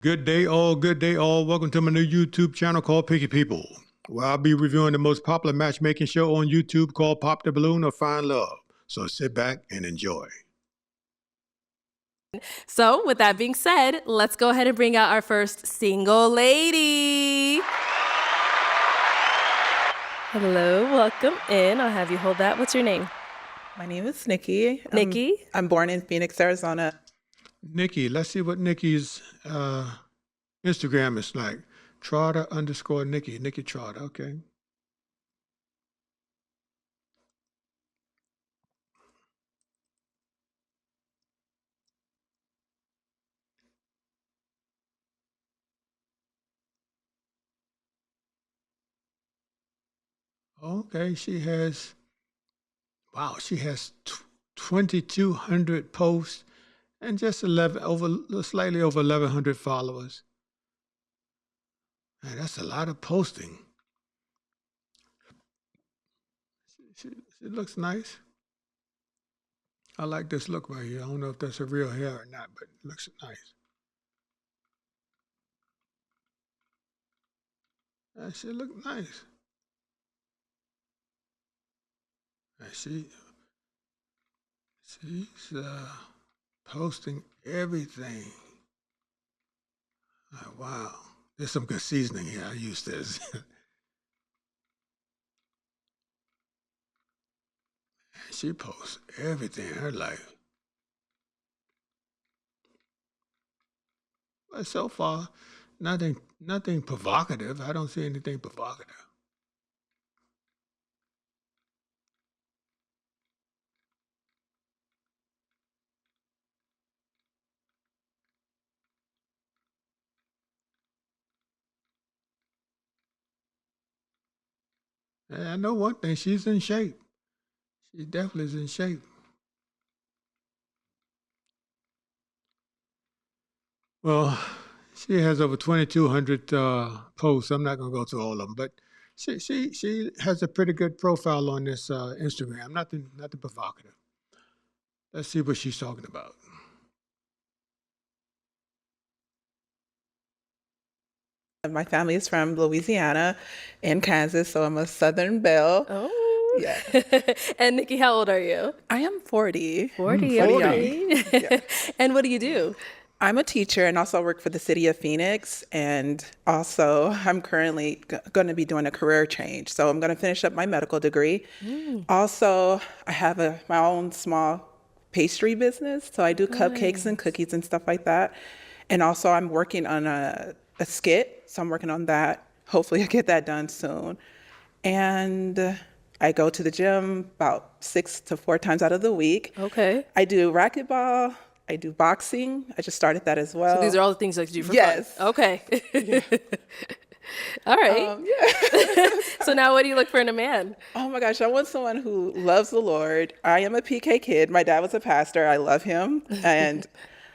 Good day, all. Good day, all. Welcome to my new YouTube channel called Picky People, where I'll be reviewing the most popular matchmaking show on YouTube called Pop the Balloon or Find Love. So sit back and enjoy. So with that being said, let's go ahead and bring out our first single lady. Hello, welcome in. I'll have you hold that. What's your name? My name is Nikki. Nikki? I'm born in Phoenix, Arizona. Nikki, let's see what Nikki's Instagram is like. Trotter_Nikki. Nikki Trotter, okay. Okay, she has 2,200 posts and just slightly over 1,100 followers. Man, that's a lot of posting. She looks nice. I like this look right here. I don't know if that's her real hair or not, but it looks nice. That shit look nice. And she's posting everything. Oh, wow. There's some good seasoning here. I use this. She posts everything in her life. But so far, nothing provocative. I don't see anything provocative. And I know one thing, she's in shape. She definitely is in shape. Well, she has over 2,200 posts. I'm not going to go through all of them, but she has a pretty good profile on this Instagram. Nothing provocative. Let's see what she's talking about. My family is from Louisiana and Kansas, so I'm a Southern belle. Oh. Yeah. And Nikki, how old are you? I am 40. 40. 40. Okay. Yeah. And what do you do? I'm a teacher and also work for the city of Phoenix. And also, I'm currently going to be doing a career change. So I'm going to finish up my medical degree. Also, I have my own small pastry business. So I do cupcakes and cookies and stuff like that. And also, I'm working on a skit. So I'm working on that. Hopefully, I get that done soon. And I go to the gym about 6 to 4 times out of the week. Okay. I do racquetball. I do boxing. I just started that as well. So these are all the things that you do for Yes. fun? Okay. Yeah. All right. Yeah. So now what do you look for in a man? Oh my gosh, I want someone who loves the Lord. I am a PK kid. My dad was a pastor. I love him. And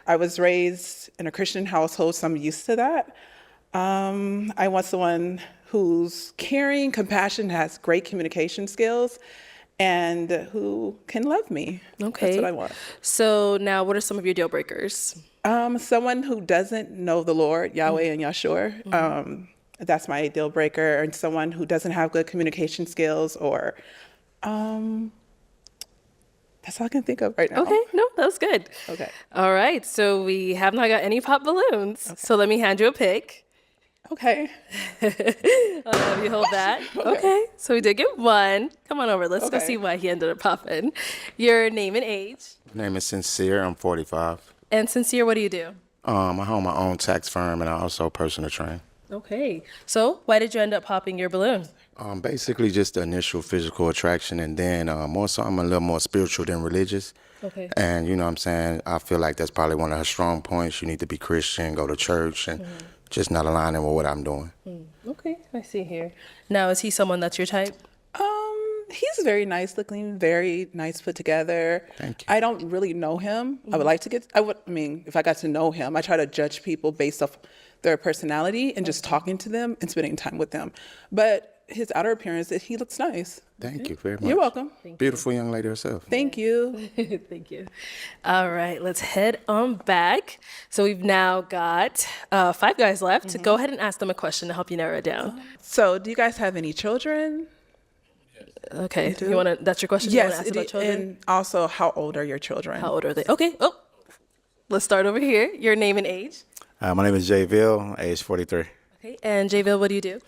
I was raised in a Christian household, so I'm used to that. I want someone who's caring, compassionate, has great communication skills, and who can love me. Okay. That's what I want. So now what are some of your deal breakers? Someone who doesn't know the Lord, Yahweh and Yahshua. That's my deal breaker. And someone who doesn't have good communication skills or that's all I can think of right now. Okay, no, that was good. Okay. All right, so we have not got any pop balloons. Okay. So let me hand you a pick. Okay. I'll have you hold that. Okay, so we did get one. Come on over, let's go see why he ended up popping. Your name and age. My name is Sincere. I'm 45. And Sincere, what do you do? I own my own tax firm and I also personal train. Okay, so why did you end up popping your balloon? Basically just the initial physical attraction, and then more so I'm a little more spiritual than religious. Okay. And you know what I'm saying, I feel like that's probably one of her strong points. You need to be Christian, go to church, and just not aligning with what I'm doing. Okay, I see here. Now, is he someone that's your type? He's very nice looking, very nice put together. Thank you. I don't really know him. I would like to if I got to know him, I try to judge people based off their personality and just talking to them and spending time with them. But his outer appearance, he looks nice. Thank you very much. You're welcome. Beautiful young lady herself. Thank you. Thank you. All right, let's head on back. So we've now got 5 guys left. Go ahead and ask them a question to help you narrow it down. So, do you guys have any children? Okay, you want to? That's your question. You wanna Yes, ask about children? and also, how old are your children? How old are they? Okay. Oh, let's start over here. Your name and age. My name is Jay Ville, age 43. Okay, and Jayville, what do you do?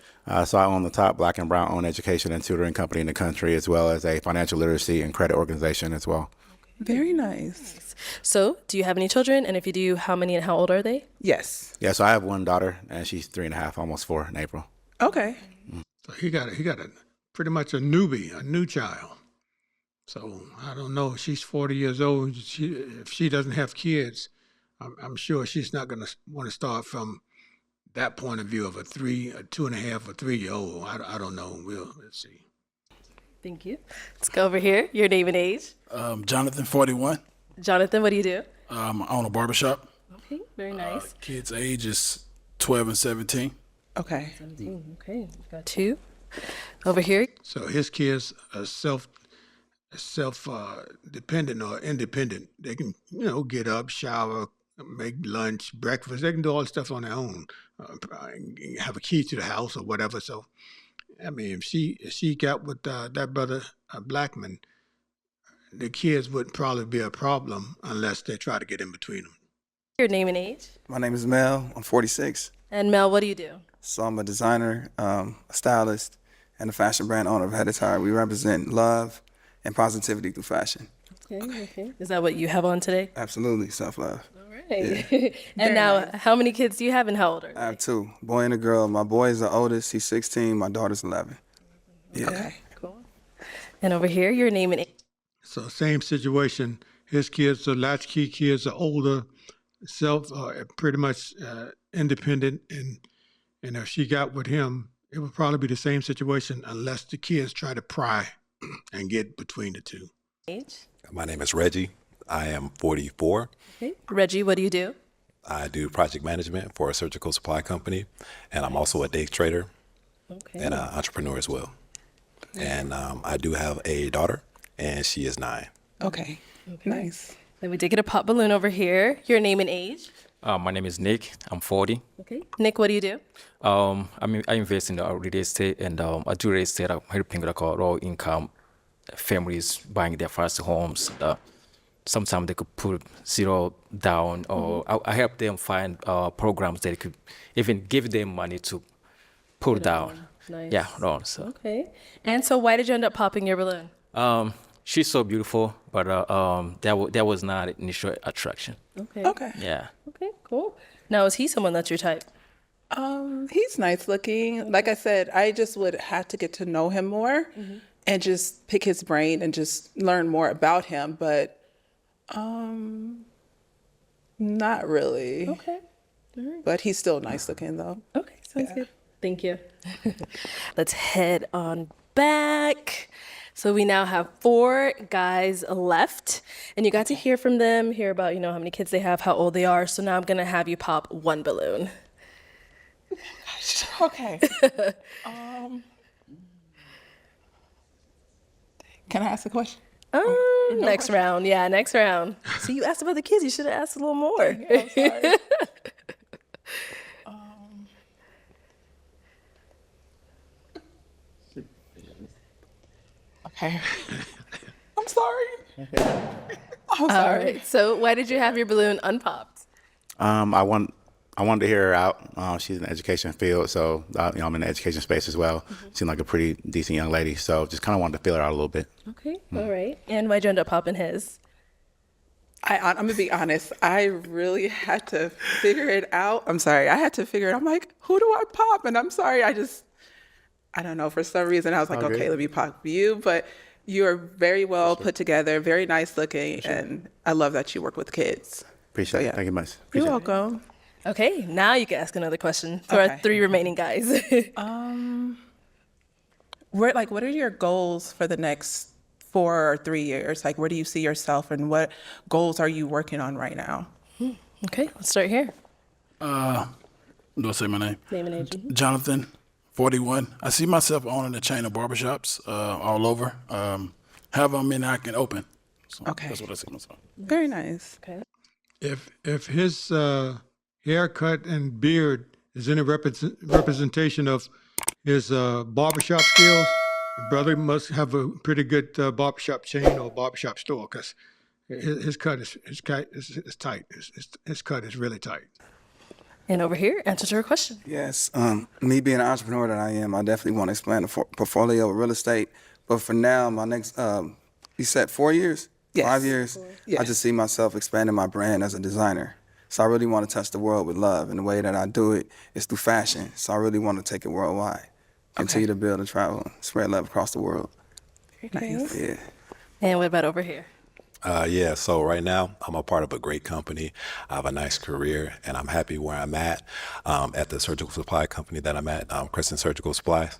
So I own the top Black and brown owned education and tutoring company in the country, as well as a financial literacy and credit organization as well. Very nice. So, do you have any children? And if you do, how many and how old are they? Yes. Yeah, so I have one daughter, and she's 3.5, almost 4 in April. Okay. So he got a pretty much a newbie, a new child. So I don't know. She's 40 years old. If she doesn't have kids, I'm sure she's not going to want to start from that point of view of a 2.5 or 3-year-old. I don't know. Let's see. Thank you. Let's go over here. Your name and age. Jonathan, 41. Jonathan, what do you do? I own a barbershop. Okay, very nice. Kids' age is 12 and 17. Okay. Okay, we've got 2. Over here. So his kids are dependent or independent. They can, get up, shower, make lunch, breakfast. They can do all the stuff on their own. Have a key to the house or whatever. So, I mean, if she got with that brother Blackman, the kids wouldn't probably be a problem unless they try to get in between them. Your name and age. My name is Mel. I'm 46. And Mel, what do you do? So I'm a designer, a stylist, and a fashion brand owner of Head Attire. We represent love and positivity through fashion. Okay. Is that what you have on today? Absolutely, self-love. All right. And now, how many kids do you have and how old are they? I have 2, boy and a girl. My boy is the oldest. He's 16. My daughter's 11. Yeah. Okay. Cool. And over here, your name and age. So same situation. His kids are latchkey kids, are older, pretty much independent, and if she got with him, it would probably be the same situation unless the kids try to pry and get between the two. Age. My name is Reggie. I am 44. Okay. Reggie, what do you do? I do project management for a surgical supply company, and I'm also a day trader and an entrepreneur as well. And I do have a daughter, and she is 9. Okay. Nice. Then we did get a pop balloon over here. Your name and age. My name is Nick. I'm 40. Okay. Nick, what do you do? I invest in the real estate, and I do real estate. I'm helping low income families buying their first homes. Sometimes they could put 0 down, or I help them find programs that could even give them money to put down. Nice. Yeah, no. So Okay. And so why did you end up popping your balloon? she's so beautiful, but that was not initial attraction. Okay. Okay. Yeah. Okay, cool. Now, is he someone that's your type? He's nice looking. Like I said, I just would have to get to know him more and just pick his brain and just learn more about him. But not really. Okay. All right. But he's still nice looking though. Okay, sounds good. Thank you. Let's head on back. So we now have 4 guys left, and you got to hear from them, hear about, how many kids they have, how old they are. So now I'm going to have you pop 1 balloon. Okay. Can I ask a question? Next round. Yeah, next round. So you asked about the kids. You should have asked a little more. I'm sorry. Okay. I'm sorry. All right. So why did you have your balloon unpopped? I wanted to hear her out. She's in the education field, so I'm in the education space as well. Seemed like a pretty decent young lady, so just kind of wanted to feel her out a little bit. Okay. All right. And why'd you end up popping his? I'm gonna be honest. I really had to figure it out. I'm sorry. I had to figure it out. I'm like, who do I pop? And I'm sorry. I don't know. For some reason, I was like, okay, let me pop you. But you are very well put together, very nice looking, and I love that you work with kids. Appreciate it. Thank you much. Appreciate You're it. welcome. Okay. Now you can ask another question for our Okay. 3 remaining guys. What are your goals for the next 4 or 3 years? Like, where do you see yourself, and what goals are you working on right now? Okay. Let's start here. Do I say my name? Name and age. Jonathan, 41. I see myself owning a chain of barbershops all over. However many I can open. So Okay. That's what I see myself. Very nice. Okay. If his haircut and beard is any representation of his barbershop skills, the brother must have a pretty good barbershop chain or barbershop store, because his cut is tight. His cut is really tight. And over here, answer to her question. Yes, me being an entrepreneur that I am, I definitely want to expand the portfolio of real estate. But for now, my next, you said 4 years? Yes. 5 years? Yes. I just see myself expanding my brand as a designer. So I really want to touch the world with love. And the way that I do it is through fashion. So I really want to take it worldwide. Continue to build and travel, spread love across the world. Nice. Yeah. And what about over here? Yeah, so right now I'm a part of a great company. I have a nice career, and I'm happy where I'm at the surgical supply company that I'm at, Crescent Surgical Supplies.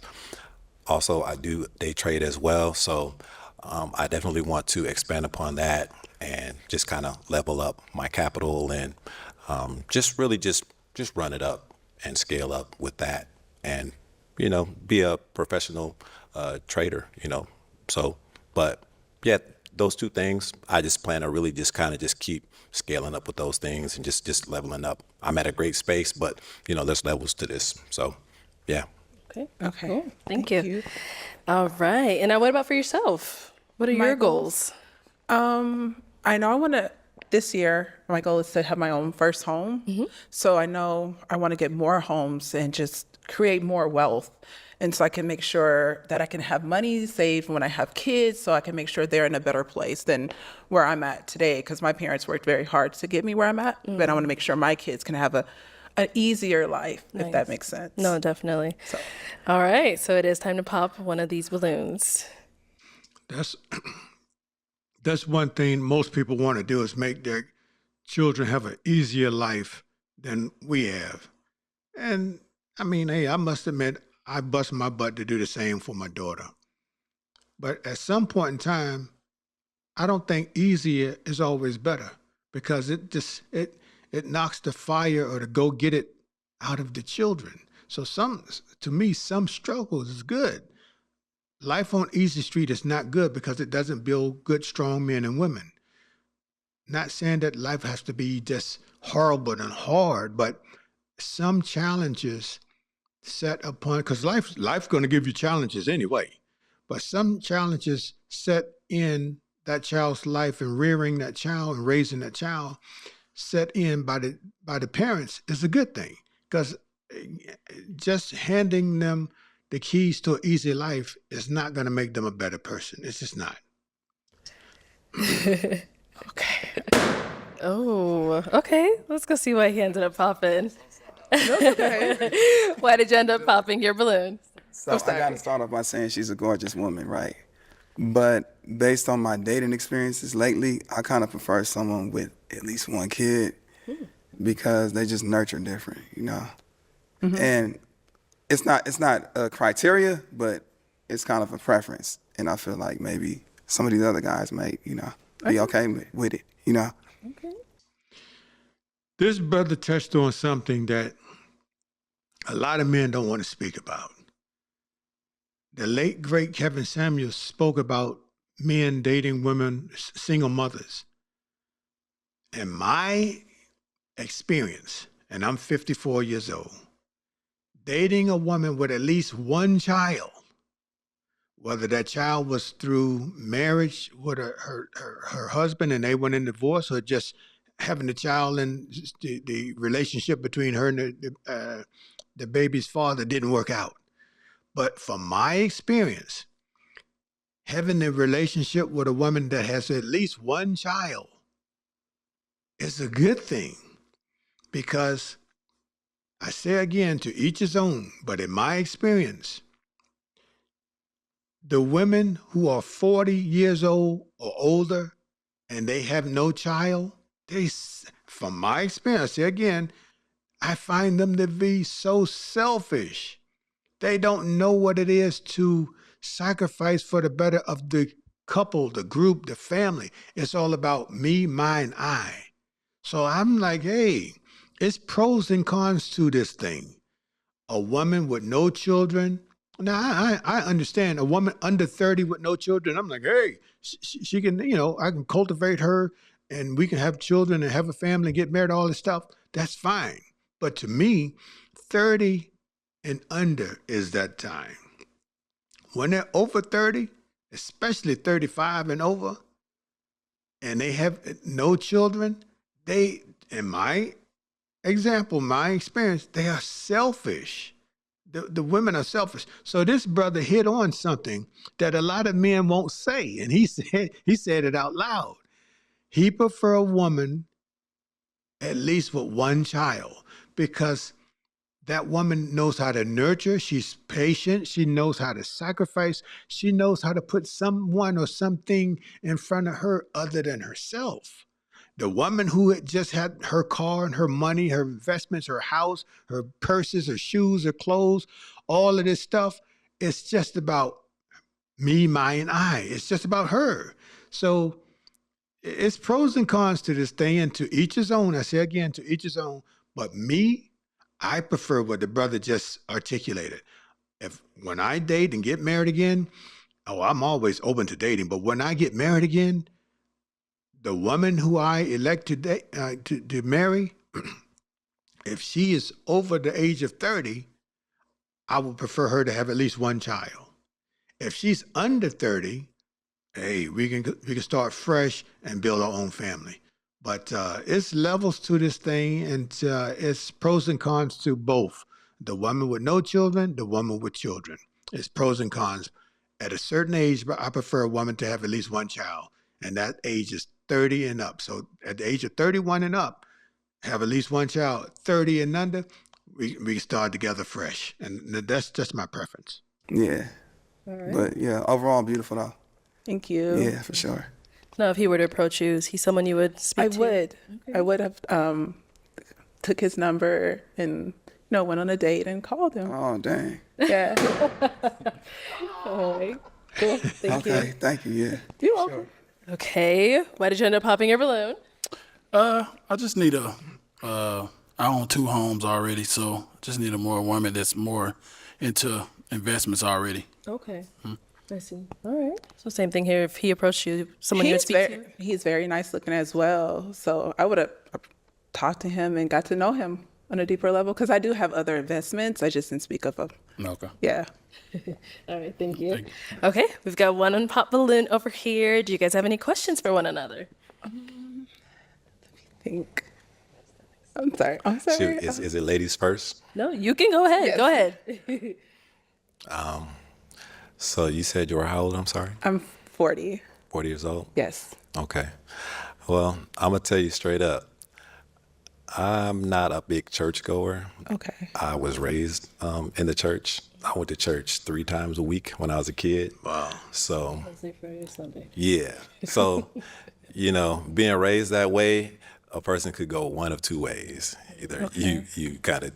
Also, I do day trade as well, so I definitely want to expand upon that and just kind of level up my capital and just really just run it up and scale up with that, and be a professional trader. So, but yeah. Those two things, I just plan to really just kind of just keep scaling up with those things and just leveling up. I'm at a great space, but there's levels to this. So, yeah. Okay. Okay. Cool. Thank you. All right. And now what about for yourself? What are your goals? I know I want to, this year, my goal is to have my own first home. So I know I want to get more homes and just create more wealth. And so I can make sure that I can have money saved when I have kids, so I can make sure they're in a better place than where I'm at today, because my parents worked very hard to get me where I'm at. But I want to make sure my kids can have an easier life, if that makes sense. No, definitely. All right. So it is time to pop one of these balloons. That's one thing most people want to do, is make their children have an easier life than we have. And I mean, hey, I must admit, I bust my butt to do the same for my daughter. But at some point in time, I don't think easier is always better, because it knocks the fire or the go get it out of the children. So to me, some struggles is good. Life on easy street is not good, because it doesn't build good, strong men and women. Not saying that life has to be just horrible and hard, but some challenges set upon, because life's going to give you challenges anyway, but some challenges set in that child's life, and rearing that child and raising that child set in by the parents is a good thing, because just handing them the keys to an easy life is not going to make them a better person. It's just not. Okay. Oh, okay. Let's go see why he ended up popping. Okay. Why did you end up popping your balloon? So I got to start off by saying she's a gorgeous woman, right? But based on my dating experiences lately, I kind of prefer someone with at least one kid, because they just nurture different, And it's not a criteria, but it's kind of a preference. And I feel like maybe some of these other guys may, be okay with it, Okay. This brother touched on something that a lot of men don't want to speak about. The late, great Kevin Samuels spoke about men dating women, single mothers. In my experience, and I'm 54 years old, dating a woman with at least one child, whether that child was through marriage with her husband and they went in divorce, or just having the child and the relationship between her and the baby's father didn't work out. But from my experience, having a relationship with a woman that has at least one child is a good thing, because I say again, to each his own, but in my experience, the women who are 40 years old or older and they have no child, from my experience, say again, I find them to be so selfish. They don't know what it is to sacrifice for the better of the couple, the group, the family. It's all about me, mine, I. So I'm like, hey, it's pros and cons to this thing. a woman with no children. Now, I understand a woman under 30 with no children. I'm like, hey, she can, I can cultivate her and we can have children and have a family and get married, all this stuff. That's fine. But to me, 30 and under is that time. When they're over 30, especially 35 and over, and they have no children, in my example, my experience, they are selfish. The women are selfish. So this brother hit on something that a lot of men won't say, and he said it out loud. He prefer a woman at least with one child because that woman knows how to nurture. She's patient. She knows how to sacrifice. She knows how to put someone or something in front of her other than herself. The woman who had just had her car and her money, her investments, her house, her purses, her shoes, her clothes, all of this stuff, it's just about me, my, and I. It's just about her. So it's pros and cons to this thing, and to each his own. I say again, to each his own. But me, I prefer what the brother just articulated. When I date and get married again, I'm always open to dating. But when I get married again, the woman who I elect to marry, if she is over the age of 30, I would prefer her to have at least one child. If she's under 30, hey, we can start fresh and build our own family. But it's levels to this thing, and it's pros and cons to both. The woman with no children, the woman with children. It's pros and cons. At a certain age, I prefer a woman to have at least one child, and that age is 30 and up. So at the age of 31 and up, have at least one child. 30 and under, we can start together fresh. And that's just my preference. Yeah. All right. But yeah, overall beautiful though. Thank you. Yeah, for sure. Now, if he were to approach you, is he someone you would speak to? would. Okay. I would have took his number and went on a date and called him. Oh, dang. Yeah. All right. Cool. Thank you. Okay, thank you, yeah. You're welcome. Okay. Why did you end up popping your balloon? I just need I own 2 homes already, so I just need a more woman that's more into investments already. Okay. I see. All right. So same thing here. If he approached you, someone you would speak to? He's very nice looking as well. So I would have talked to him and got to know him on a deeper level because I do have other investments. I just didn't speak of them. Okay. Yeah. All right. Thank you. Okay. We've got one unpopped balloon over here. Do you guys have any questions for one another? Think. I'm sorry. Shoot, is it ladies first? No, you can go ahead. Yes. Go ahead. So you said you were how old? I'm sorry. I'm 40. 40 years old? Yes. Okay. Well, I'm going to tell you straight up. I'm not a big churchgoer. Okay. I was raised in the church. I went to church 3 times a week when I was a kid. Wow. So, Wednesday, Friday, Sunday. yeah. So, being raised that way, a person could go one of 2 ways. Either you kind of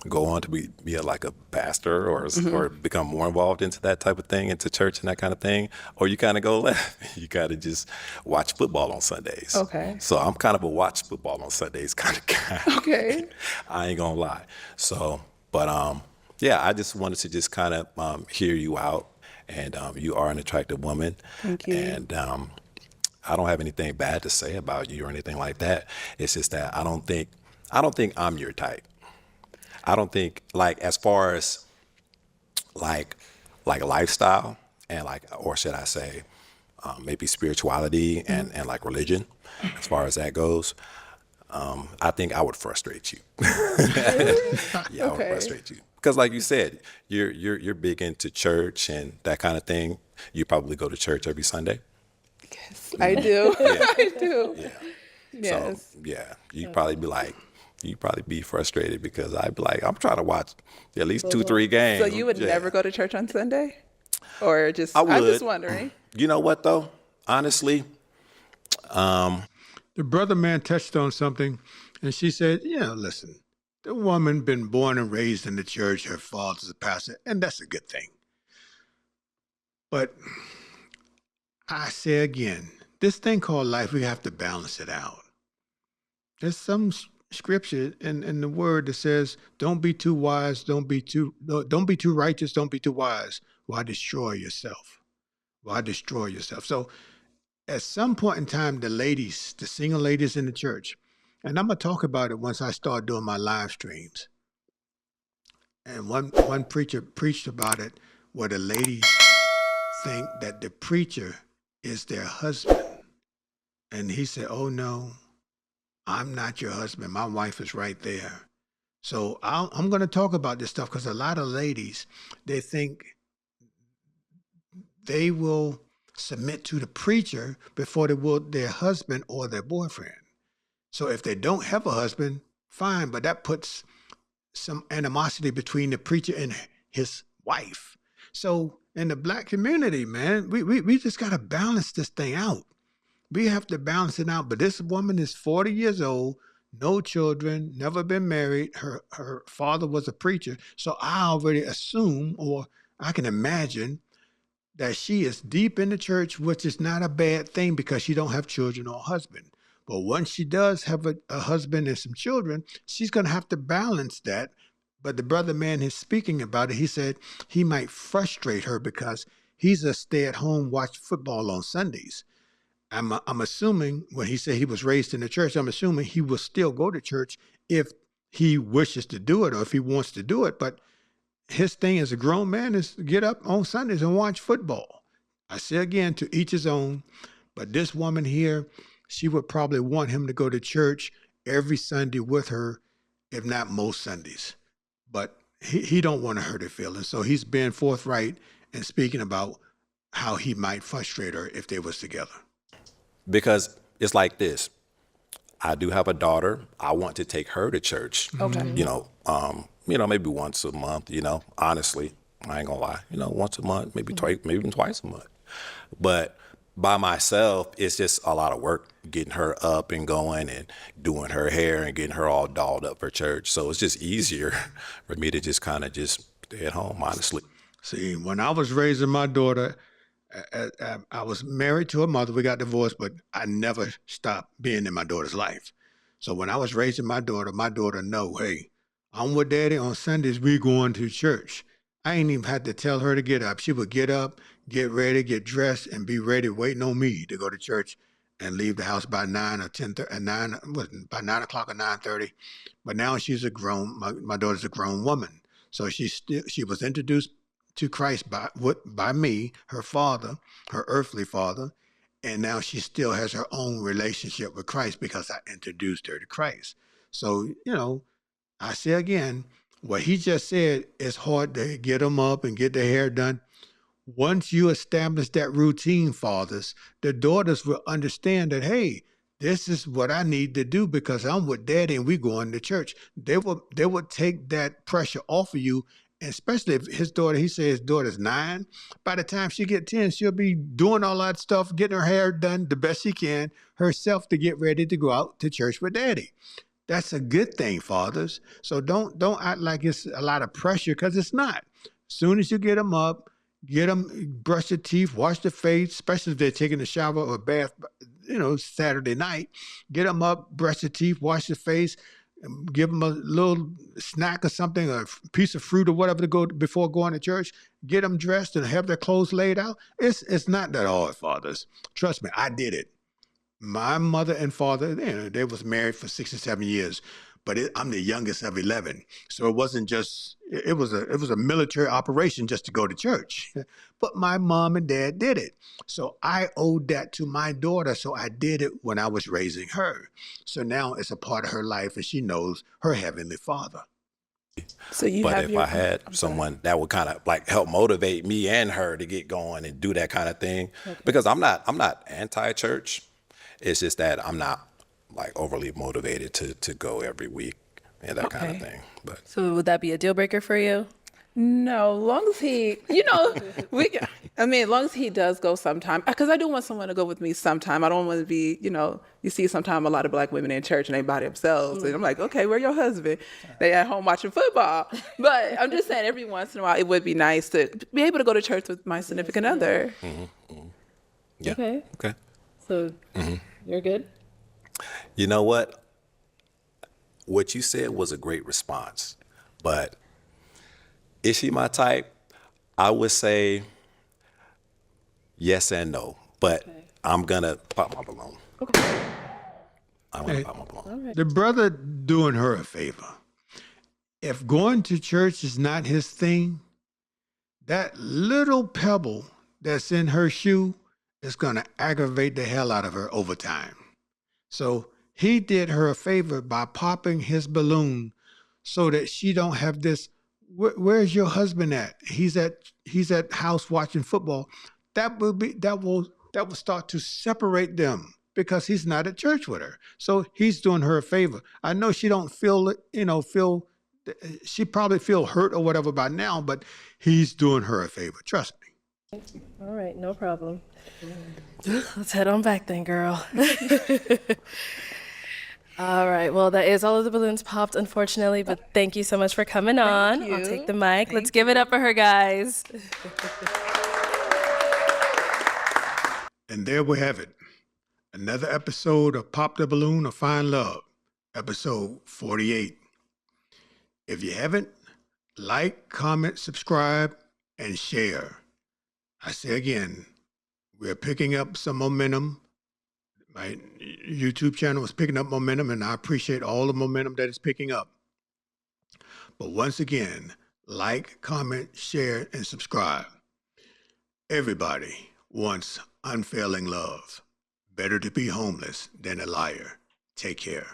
go on to be like a pastor or become more involved into that type of thing, into church and that kind of thing, or you kind of go left. You kind of just watch football on Sundays. Okay. So I'm kind of a watch football on Sundays kind of guy. Okay. I ain't gonna lie. So, but yeah, I just wanted to just kind of hear you out, and you are an attractive woman. Thank you. And I don't have anything bad to say about you or anything like that. It's just that I don't think I'm your type. I don't think, like, as far as like lifestyle and or should I say maybe spirituality and like religion, as far as that goes, I think I would frustrate you. Yeah, I would frustrate you. Because like you said, you're big into church and that kind of thing. You probably go to church every Sunday. Yes, I do. Yeah. I do. Yeah. Yes. So yeah, you'd probably be frustrated because I'd be like, I'm trying to watch at least 2-3 games. So you would never go to church on Sunday? Or just, I would. I'm just wondering. You know what though? Honestly, The brother man touched on something, and she said, listen, the woman been born and raised in the church, her father's a pastor, and that's a good thing. But I say again, this thing called life, we have to balance it out. There's some scripture in the word that says, "Don't be too wise, don't be too righteous, don't be too wise. Why destroy yourself? Why destroy yourself?" So at some point in time, the single ladies in the church, and I'm gonna talk about it once I start doing my live streams. And one preacher preached about it, where the ladies think that the preacher is their husband, and he said, "Oh no, I'm not your husband. My wife is right there." So I'm going to talk about this stuff because a lot of ladies, they think they will submit to the preacher before they will their husband or their boyfriend. So if they don't have a husband, fine, but that puts some animosity between the preacher and his wife. So in the black community, man, we just got to balance this thing out. We have to balance it out. But this woman is 40 years old, no children, never been married. Her father was a preacher. So I already assume, or I can imagine, that she is deep in the church, which is not a bad thing because she don't have children or a husband. But once she does have a husband and some children, she's going to have to balance that. But the brother man is speaking about it. He said he might frustrate her because he's a stay-at-home, watch football on Sundays. I'm assuming when he said he was raised in the church, I'm assuming he will still go to church if he wishes to do it or if he wants to do it. But his thing as a grown man is to get up on Sundays and watch football. I say again, to each his own. But this woman here, she would probably want him to go to church every Sunday with her, if not most Sundays. But he don't want to hurt her feelings. So he's being forthright and speaking about how he might frustrate her if they was together. Because it's like this. I do have a daughter. I want to take her to church. Okay. Maybe once a month, honestly, I ain't gonna lie, once a month, maybe twice, maybe even twice a month. But by myself, it's just a lot of work getting her up and going and doing her hair and getting her all dolled up for church. So it's just easier for me to just kind of just stay at home, honestly. See, when I was raising my daughter, I was married to her mother. We got divorced, but I never stopped being in my daughter's life. So when I was raising my daughter know, hey, I'm with daddy on Sundays. We going to church. I ain't even had to tell her to get up. She would get up, get ready, get dressed, and be ready, waiting on me to go to church and leave the house by 9 or 10, by 9 o'clock or 9:30. But now she's my daughter's a grown woman. So she was introduced to Christ by me, her father, her earthly father, and now she still has her own relationship with Christ because I introduced her to Christ. So, I say again, what he just said is hard to get them up and get their hair done. Once you establish that routine, fathers, the daughters will understand that, hey, this is what I need to do because I'm with daddy and we going to church. They will take that pressure off of you. And especially if he says his daughter's 9, by the time she get 10, she'll be doing all that stuff, getting her hair done the best she can herself to get ready to go out to church with daddy. That's a good thing, fathers. So don't act like it's a lot of pressure because it's not. As soon as you get them up, brush their teeth, wash their face, especially if they're taking a shower or a bath, Saturday night, get them up, brush their teeth, wash their face, give them a little snack or something, a piece of fruit or whatever to go before going to church, get them dressed and have their clothes laid out. It's not that hard, fathers. Trust me, I did it. My mother and father, they was married for 6 or 7 years, but I'm the youngest of 11. So it wasn't just, it was a military operation just to go to church. But my mom and dad did it. So I owed that to my daughter. So I did it when I was raising her. So now it's a part of her life and she knows her heavenly father. So But if I had someone that would kind of like help motivate me and her to get going and do that kind of thing, because I'm not anti-church. It's just that I'm not like overly motivated to go every week and that kind of thing. But So would that be a deal breaker for you? No, long as he, as long as he does go sometime, because I do want someone to go with me sometime. I don't want to be, you see sometime a lot of Black women in church and they by themselves. And I'm like, okay, where's your husband? They at home watching football. But I'm just saying every once in a while, it would be nice to be able to go to church with my significant other. yeah. Okay. So you're good? You know what? what you said was a great response, but is she my type? I would say yes and no, but I'm gonna pop my balloon. I'm gonna Hey, pop my balloon. the brother doing her a favor. If going to church is not his thing, that little pebble that's in her shoe is going to aggravate the hell out of her over time. So he did her a favor by popping his balloon so that she don't have this, where's your husband at? He's at house watching football. That will start to separate them because he's not at church with her. So he's doing her a favor. I know she don't feel she probably feel hurt or whatever by now, but he's doing her a favor. Trust me. All right, no problem. Let's head on back then, girl. All right, well, that is all of the balloons popped, unfortunately, but thank you so much for coming on. I'll take the mic. Let's give it up for her, guys. And there we have it. Another episode of Pop the Balloon or Find Love, episode 48. If you haven't, like, comment, subscribe, and share. I say again, we're picking up some momentum. My YouTube channel is picking up momentum, and I appreciate all the momentum that it's picking up. But once again, like, comment, share, and subscribe. Everybody wants unfailing love. Better to be homeless than a liar. Take care.